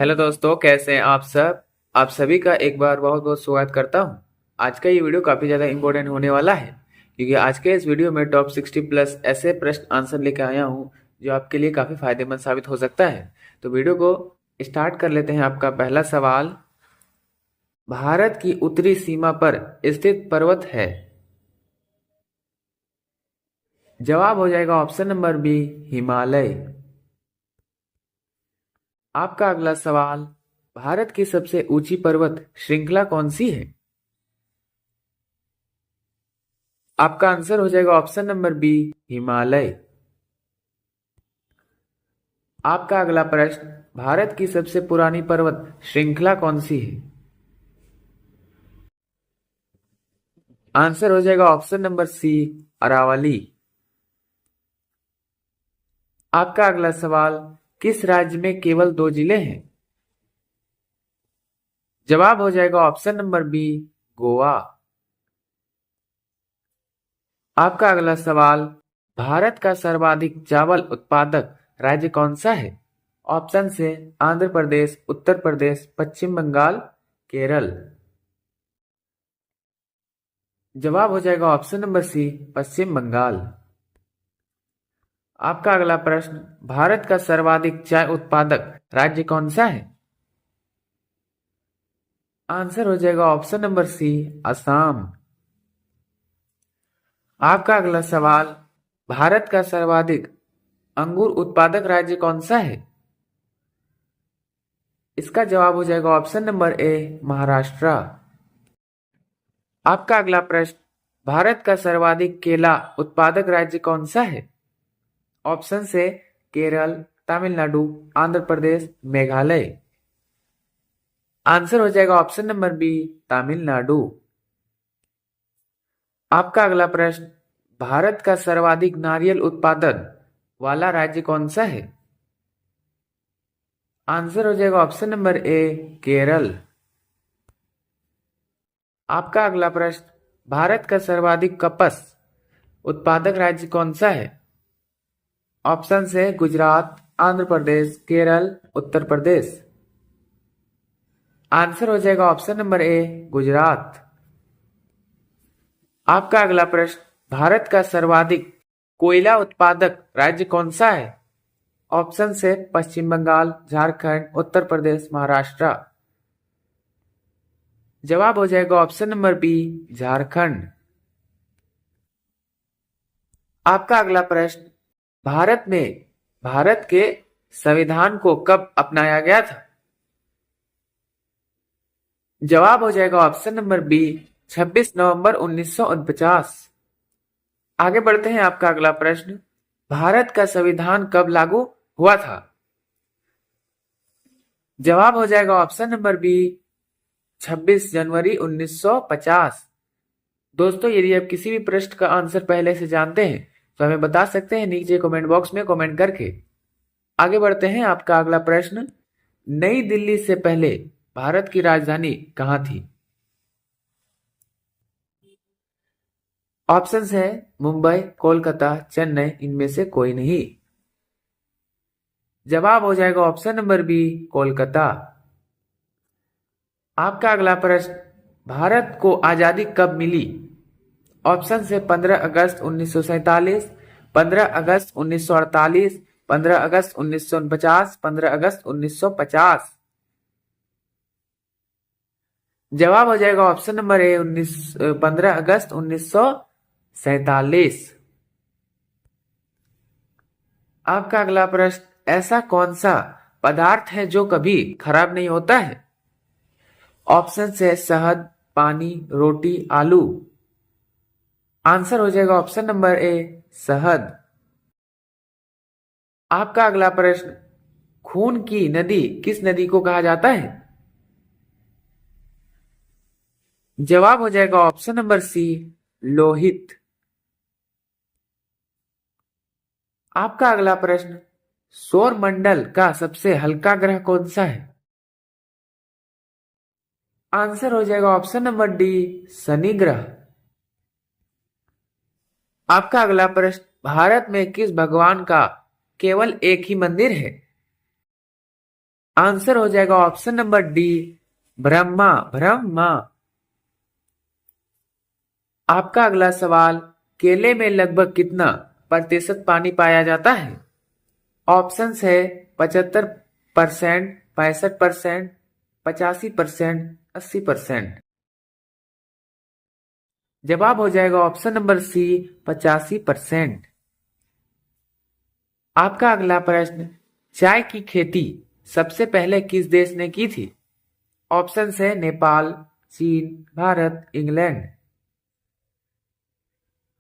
Hello दोस्तों, कैसे हैं आप सब। आप सभी का एक बार बहुत बहुत स्वागत करता हूं। आज का ये वीडियो काफ़ी ज़्यादा इंपॉर्टेंट होने वाला है, क्योंकि आज के इस वीडियो में टॉप 60 प्लस ऐसे प्रश्न आंसर लेकर आया हूं जो आपके लिए काफ़ी फायदेमंद साबित हो सकता है। तो वीडियो को स्टार्ट कर लेते हैं। आपका पहला सवाल, भारत की उत्तरी सीमा पर स्थित पर्वत है। जवाब हो जाएगा ऑप्शन नंबर बी, हिमालय। आपका अगला सवाल, भारत की सबसे ऊंची पर्वत श्रृंखला कौन सी है। आपका आंसर हो जाएगा ऑप्शन नंबर बी, हिमालय। आपका अगला प्रश्न, भारत की सबसे पुरानी पर्वत श्रृंखला कौन सी है। आंसर हो जाएगा ऑप्शन नंबर सी, अरावली। आपका अगला सवाल, किस राज्य में केवल 2 जिले हैं। जवाब हो जाएगा ऑप्शन नंबर बी, गोवा। आपका अगला सवाल, भारत का सर्वाधिक चावल उत्पादक राज्य कौन सा है। ऑप्शन से आंध्र प्रदेश, उत्तर प्रदेश, पश्चिम बंगाल, केरल। जवाब हो जाएगा ऑप्शन नंबर सी, पश्चिम बंगाल। आपका अगला प्रश्न, भारत का सर्वाधिक चाय उत्पादक राज्य कौन सा है। आंसर हो जाएगा ऑप्शन नंबर सी, असम। आपका अगला सवाल, भारत का सर्वाधिक अंगूर उत्पादक राज्य कौन सा है। इसका जवाब हो जाएगा ऑप्शन नंबर ए, महाराष्ट्र। आपका अगला प्रश्न, भारत का सर्वाधिक केला उत्पादक राज्य कौन सा है। ऑप्शन से केरल, तमिलनाडु, आंध्र प्रदेश, मेघालय। आंसर हो जाएगा ऑप्शन नंबर बी, तमिलनाडु। आपका अगला प्रश्न, भारत का सर्वाधिक नारियल उत्पादन वाला राज्य कौन सा है। आंसर हो जाएगा ऑप्शन नंबर ए, केरल। आपका अगला प्रश्न, भारत का सर्वाधिक कपास उत्पादक राज्य कौन सा है। ऑप्शन से गुजरात, आंध्र प्रदेश, केरल, उत्तर प्रदेश। आंसर हो जाएगा ऑप्शन नंबर ए, गुजरात। आपका अगला प्रश्न, भारत का सर्वाधिक कोयला उत्पादक राज्य कौन सा है। ऑप्शन से पश्चिम बंगाल, झारखंड, उत्तर प्रदेश, महाराष्ट्र। जवाब हो जाएगा ऑप्शन नंबर बी, झारखंड। आपका अगला प्रश्न, भारत में भारत के संविधान को कब अपनाया गया था। जवाब हो जाएगा ऑप्शन नंबर बी, 26 नवंबर 1949। आगे बढ़ते हैं। आपका अगला प्रश्न, भारत का संविधान कब लागू हुआ था। जवाब हो जाएगा ऑप्शन नंबर बी, 26 जनवरी 1950। दोस्तों, यदि आप किसी भी प्रश्न का आंसर पहले से जानते हैं तो हमें बता सकते हैं नीचे कमेंट बॉक्स में कमेंट करके। आगे बढ़ते हैं। आपका अगला प्रश्न, नई दिल्ली से पहले भारत की राजधानी कहाँ थी। ऑप्शंस है मुंबई, कोलकाता, चेन्नई, इनमें से कोई नहीं। जवाब हो जाएगा ऑप्शन नंबर बी, कोलकाता। आपका अगला प्रश्न, भारत को आजादी कब मिली। ऑप्शन से 15 अगस्त 1947, 15 अगस्त 1948, 15 अगस्त 1949, 15 अगस्त 1950। जवाब हो जाएगा ऑप्शन नंबर ए, 15 अगस्त 1947। आपका अगला प्रश्न, ऐसा कौन सा पदार्थ है जो कभी खराब नहीं होता है। ऑप्शन है शहद, पानी, रोटी, आलू। आंसर हो जाएगा ऑप्शन नंबर ए, शहद। आपका अगला प्रश्न, खून की नदी किस नदी को कहा जाता है। जवाब हो जाएगा ऑप्शन नंबर सी, लोहित। आपका अगला प्रश्न, सौर मंडल का सबसे हल्का ग्रह कौन सा है। आंसर हो जाएगा ऑप्शन नंबर डी, शनि ग्रह। आपका अगला प्रश्न, भारत में किस भगवान का केवल एक ही मंदिर है। आंसर हो जाएगा option number D, Brahma. Brahma. आपका अगला सवाल, केले में लगभग कितना प्रतिशत पानी पाया जाता है? ऑप्शंस है 75%, 65%, 85%, 80%। जवाब हो जाएगा ऑप्शन नंबर सी, 85%। आपका अगला प्रश्न, चाय की खेती सबसे पहले किस देश ने की थी? ऑप्शन है नेपाल, चीन, भारत, इंग्लैंड।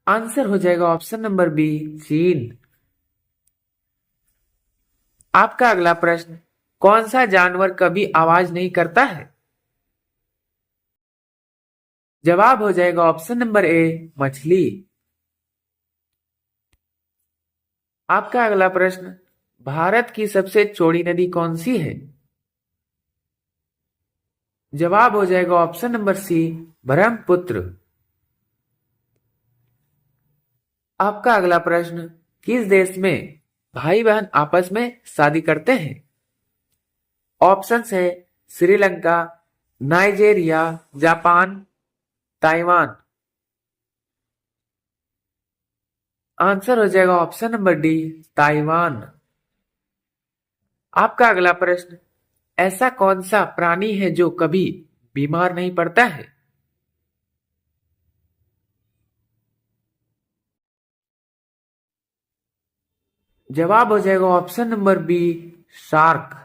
आंसर हो जाएगा ऑप्शन नंबर बी, चीन। आपका अगला प्रश्न, कौन सा जानवर कभी आवाज नहीं करता है? जवाब हो जाएगा ऑप्शन नंबर ए, मछली। आपका अगला प्रश्न, भारत की सबसे चौड़ी नदी कौन सी है? जवाब हो जाएगा ऑप्शन नंबर सी, ब्रह्मपुत्र। आपका अगला प्रश्न, किस देश में भाई बहन आपस में शादी करते हैं? ऑप्शन है Sri Lanka, Nigeria, Japan, Taiwan. Answer हो जाएगा ऑप्शन नंबर डी, ताइवान। आपका अगला प्रश्न, ऐसा कौन सा प्राणी है जो कभी बीमार नहीं पड़ता है? जवाब हो जाएगा ऑप्शन नंबर बी, शार्क।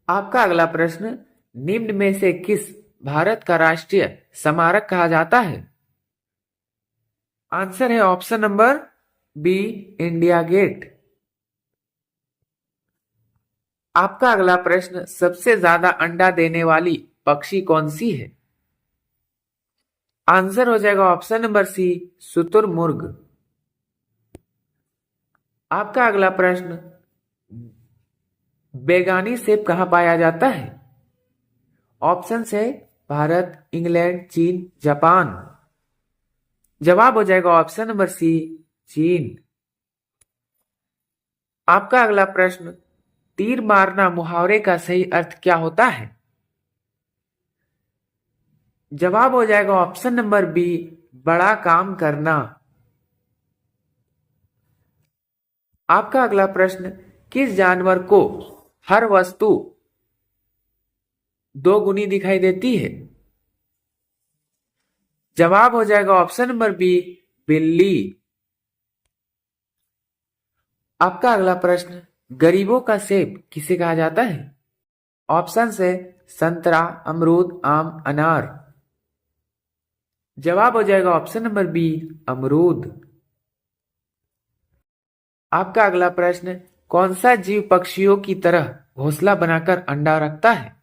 आपका अगला प्रश्न, निम्न में से किस भारत का राष्ट्रीय स्मारक कहा जाता है? आंसर है option number B, India gate. आपका अगला प्रश्न, सबसे ज्यादा अंडा देने वाली पक्षी कौन सी है? आंसर हो जाएगा ऑप्शन नंबर सी, शुतुरमुर्ग। आपका अगला प्रश्न, बेगानी सेब कहाँ पाया जाता है? ऑप्शन है भारत, इंग्लैंड, चीन, जापान। जवाब हो जाएगा ऑप्शन नंबर सी, चीन। आपका अगला प्रश्न, तीर मारना मुहावरे का सही अर्थ क्या होता है? जवाब हो जाएगा ऑप्शन नंबर बी, बड़ा काम करना। आपका अगला प्रश्न, किस जानवर को हर वस्तु दो गुनी दिखाई देती है? जवाब हो जाएगा ऑप्शन नंबर बी, बिल्ली। आपका अगला प्रश्न, गरीबों का सेब किसे कहा जाता है? ऑप्शन है संतरा, अमरूद, आम, अनार। जवाब हो जाएगा ऑप्शन नंबर बी, अमरूद। आपका अगला प्रश्न, कौन सा जीव पक्षियों की तरह घोंसला बनाकर अंडा रखता है?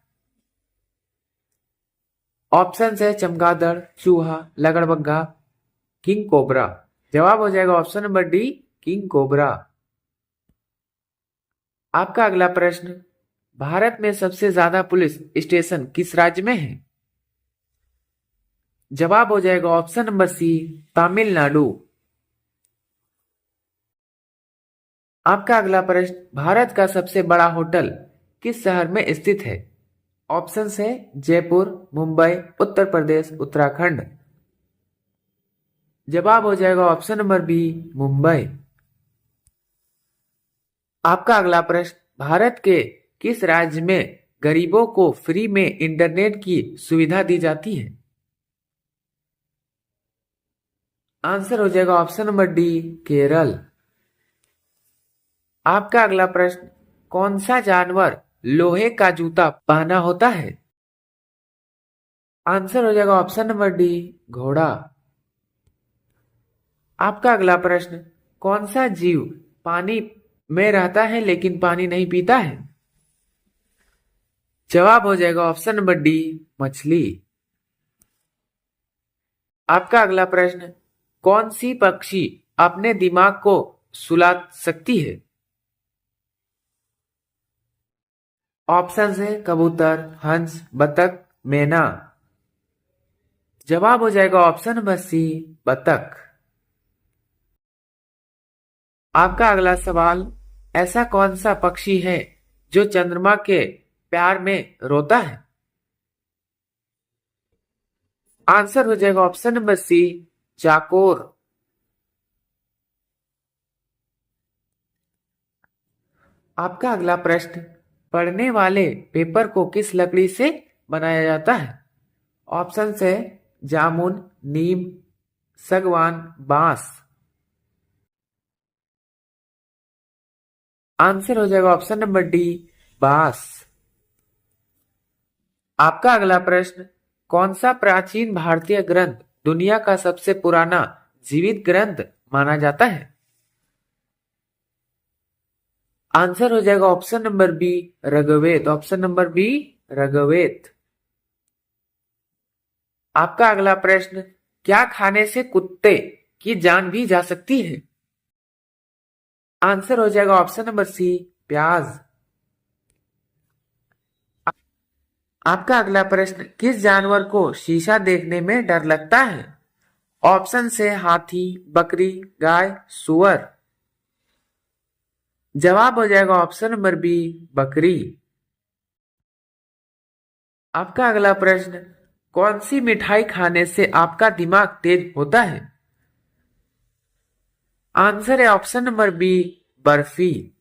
ऑप्शन है चमगादड़, चूहा, लगड़बग्गा, किंग कोबरा। जवाब हो जाएगा option number D, king cobra. आपका अगला प्रश्न, भारत में सबसे ज्यादा पुलिस स्टेशन किस राज्य में है? जवाब हो जाएगा ऑप्शन नंबर सी, तमिलनाडु। आपका अगला प्रश्न, भारत का सबसे बड़ा होटल किस शहर में स्थित है? ऑप्शन है जयपुर, मुंबई, उत्तर प्रदेश, उत्तराखंड। जवाब हो जाएगा ऑप्शन नंबर बी, मुंबई। आपका अगला प्रश्न, भारत के किस राज्य में गरीबों को फ्री में इंटरनेट की सुविधा दी जाती है? आंसर हो जाएगा ऑप्शन नंबर डी, केरल। आपका अगला प्रश्न, कौन सा जानवर लोहे का जूता पहना होता है? आंसर हो जाएगा ऑप्शन नंबर डी, घोड़ा। आपका अगला प्रश्न, कौन सा जीव पानी में रहता है लेकिन पानी नहीं पीता है? जवाब हो जाएगा ऑप्शन नंबर डी, मछली। आपका अगला प्रश्न, कौन सी पक्षी अपने दिमाग को सुला सकती है? ऑप्शन है कबूतर, हंस, बतख, मैना। जवाब हो जाएगा ऑप्शन नंबर सी, बतख। आपका अगला सवाल, ऐसा कौन सा पक्षी है जो चंद्रमा के प्यार में रोता है? आंसर हो जाएगा ऑप्शन नंबर सी, चाकोर। आपका अगला प्रश्न, पढ़ने वाले पेपर को किस लकड़ी से बनाया जाता है? ऑप्शन है जामुन, नीम, सागवान, बांस। आंसर हो जाएगा ऑप्शन नंबर डी, बांस। आपका अगला प्रश्न, कौन सा प्राचीन भारतीय ग्रंथ दुनिया का सबसे पुराना जीवित ग्रंथ माना जाता है? आंसर हो जाएगा option number B, Rigveda. Option number B, Rigveda. आपका अगला प्रश्न, क्या खाने से कुत्ते की जान भी जा सकती है? आंसर हो जाएगा ऑप्शन नंबर सी, प्याज। आपका अगला प्रश्न, किस जानवर को शीशा देखने में डर लगता है? ऑप्शन से हाथी, बकरी, गाय, सुअर। जवाब हो जाएगा ऑप्शन नंबर बी, बकरी। आपका अगला प्रश्न, कौन सी मिठाई खाने से आपका दिमाग तेज होता है? आंसर है ऑप्शन नंबर बी, बर्फी।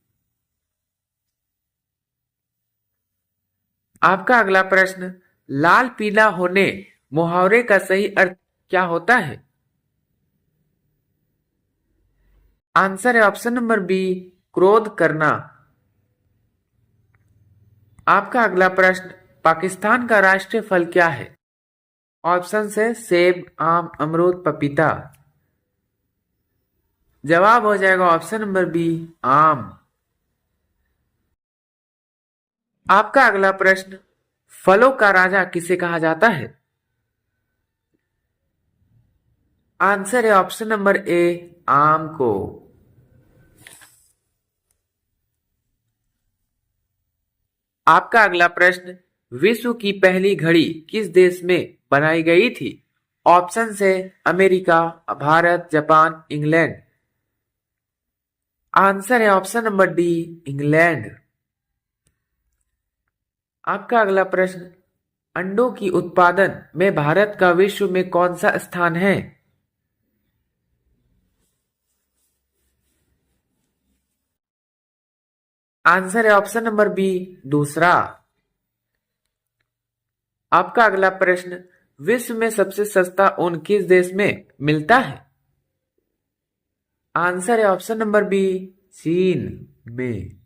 आपका अगला प्रश्न, लाल पीला होने मुहावरे का सही अर्थ क्या होता है? आंसर है ऑप्शन नंबर बी, क्रोध करना। आपका अगला प्रश्न, पाकिस्तान का राष्ट्रीय फल क्या है? ऑप्शन है सेब, आम, अमरूद, पपीता। जवाब हो जाएगा ऑप्शन नंबर बी, आम। आपका अगला प्रश्न, फलों का राजा किसे कहा जाता है? आंसर है ऑप्शन नंबर ए, आम को। आपका अगला प्रश्न, विश्व की पहली घड़ी किस देश में बनाई गई थी? ऑप्शन है America, Bharat, Japan, England. Answer है ऑप्शन नंबर डी, इंग्लैंड। आपका अगला प्रश्न, अंडों की उत्पादन में भारत का विश्व में कौन सा स्थान है? आंसर है ऑप्शन नंबर बी, दूसरा। आपका अगला प्रश्न, विश्व में सबसे सस्ता ऊन किस देश में मिलता है? आंसर है ऑप्शन नंबर बी, चीन में।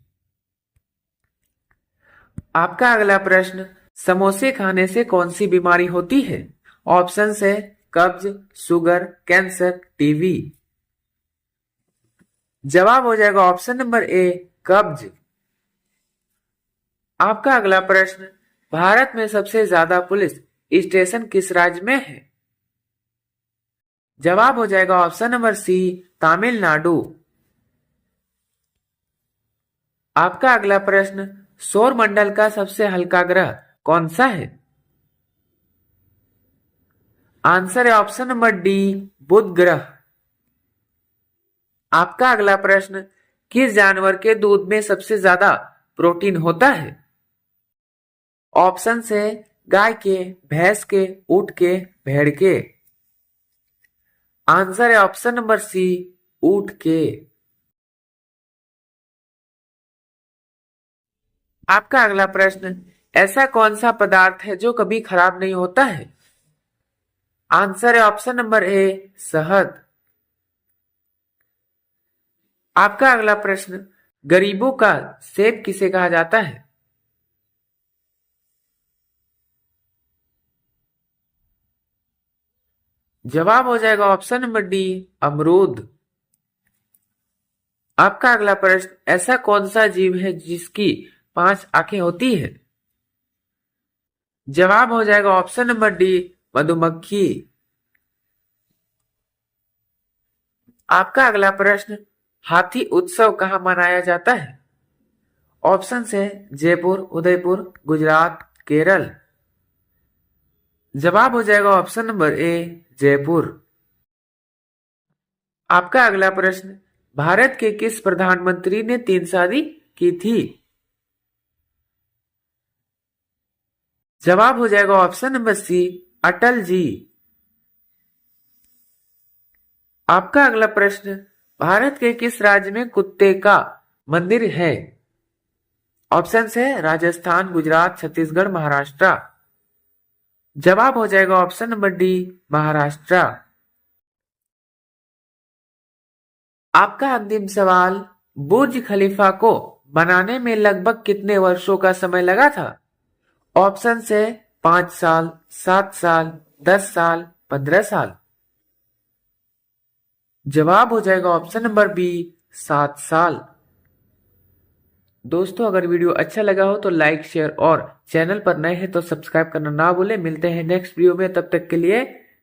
आपका अगला प्रश्न, समोसे खाने से कौन सी बीमारी होती है? ऑप्शन है कब्ज, शुगर, कैंसर, टीबी। जवाब हो जाएगा ऑप्शन नंबर ए, कब्ज। आपका अगला प्रश्न, भारत में सबसे ज्यादा पुलिस स्टेशन किस राज्य में है? जवाब हो जाएगा ऑप्शन नंबर सी, तमिलनाडु। आपका अगला प्रश्न, सौर मंडल का सबसे हल्का ग्रह कौन सा है? आंसर है ऑप्शन नंबर डी, बुध ग्रह। आपका अगला प्रश्न, किस जानवर के दूध में सबसे ज्यादा प्रोटीन होता है? ऑप्शन है गाय के, भैंस के, ऊंट के, भेड़ के। आंसर है ऑप्शन नंबर सी, ऊंट के। आपका अगला प्रश्न, ऐसा कौन सा पदार्थ है जो कभी खराब नहीं होता है? आंसर है ऑप्शन नंबर ए, शहद। आपका अगला प्रश्न, गरीबों का सेब किसे कहा जाता है? जवाब हो जाएगा ऑप्शन नंबर डी, अमरूद। आपका अगला प्रश्न, ऐसा कौन सा जीव है जिसकी 5 आंखें होती है? जवाब हो जाएगा ऑप्शन नंबर डी, मधुमक्खी। आपका अगला प्रश्न, हाथी उत्सव कहाँ मनाया जाता है? ऑप्शन है जयपुर, उदयपुर, गुजरात, केरल। जवाब हो जाएगा ऑप्शन नंबर ए, जयपुर। आपका अगला प्रश्न, भारत के किस प्रधानमंत्री ने 3 शादी की थी? जवाब हो जाएगा option number C, Atal ji. आपका अगला प्रश्न, भारत के किस राज्य में कुत्ते का मंदिर है? ऑप्शन है राजस्थान, गुजरात, छत्तीसगढ़, महाराष्ट्र। जवाब हो जाएगा ऑप्शन नंबर डी, महाराष्ट्र। आपका अंतिम सवाल, बुर्ज खलीफा को बनाने में लगभग कितने वर्षों का समय लगा था? ऑप्शन है 5 साल, 7 साल, 10 साल, 15 साल। जवाब हो जाएगा ऑप्शन नंबर बी, 7 साल। दोस्तों अगर वीडियो अच्छा लगा हो तो लाइक, शेयर और चैनल पर नए हैं तो सब्सक्राइब करना ना भूलें। मिलते हैं नेक्स्ट वीडियो में, तब तक के लिए